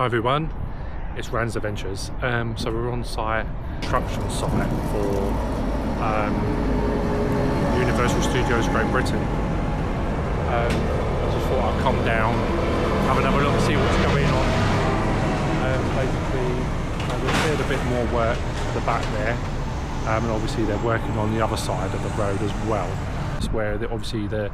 Hi everyone, it's Rand's Adventures. So we're on site, construction site for Universal Studios Great Britain. I just thought I'd come down, have another look, see what's going on. Basically, they've cleared a bit more work at the back there, and obviously they're working on the other side of the road as well. It's where obviously the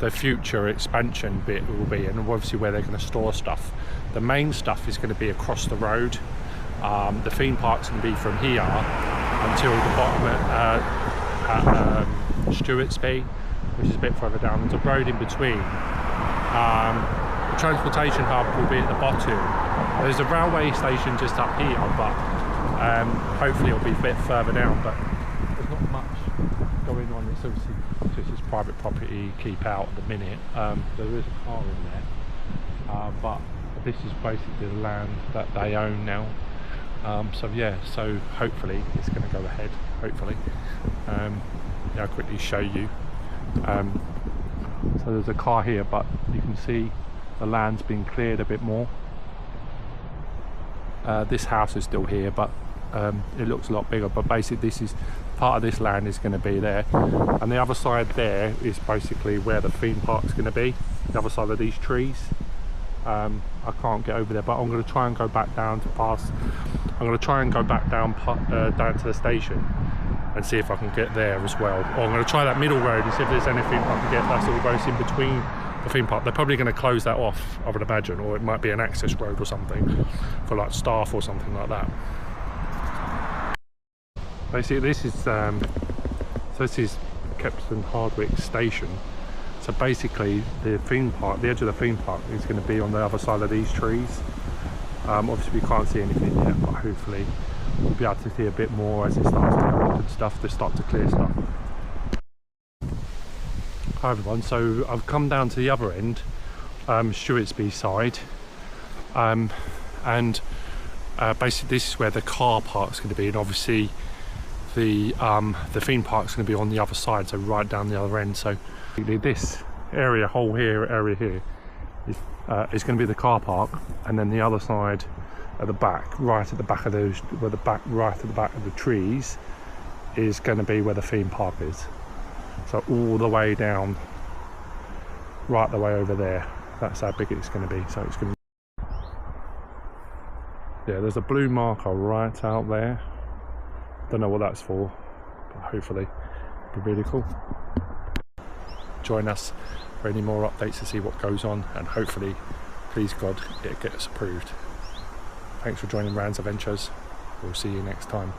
future expansion bit will be, and obviously where they're going to store stuff. The main stuff is going to be across the road. The theme park's going to be from here until the bottom at Stewartsby, which is a bit further down. There's a road in between. The transportation hub will be at the bottom. There's a railway station just up here, but hopefully it'll be a bit further down. But there's not much going on. It's obviously just private property, keep out at the minute. There is a car in there, but this is basically the land that they own now. So yeah, so hopefully it's going to go ahead, hopefully. I'll quickly show you. So there's a car here, but you can see the land's been cleared a bit more. This house is still here, but it looks a lot bigger. But basically this is part of this land is going to be there, and the other side there is basically where the theme park's going to be, the other side of these trees. I can't get over there, but I'm going to try and go back down to pass. I'm going to try and go back down down to the station and see if I can get there as well. Or I'm going to try that middle road and see if there's anything I can get that's all goes in between the theme park. They're probably going to close that off, I would imagine, or it might be an access road or something for like staff or something like that. Basically this is Kempston Hardwick station. So basically the theme park, the edge of the theme park is going to be on the other side of these trees. Obviously we can't see anything yet, but hopefully we'll be able to see a bit more as it starts to come up and stuff, to start to clear stuff. Hi everyone, so I've come down to the other end, Stewartsby side, and basically this is where the car park's going to be, and obviously the theme park's going to be on the other side, so right down the other end. So this area here is going to be the car park, and then the other side at the back, right at the back of those, right at the back of the trees, is going to be where the theme park is. So all the way down, right the way over there. That's how big it's going to be. So it's going to, yeah, there's a blue marker right out there. Don't know what that's for, but hopefully it'll be really cool. Join us for any more updates to see what goes on, and hopefully, please God, it gets approved. Thanks for joining Rand's Adventures. We'll see you next time.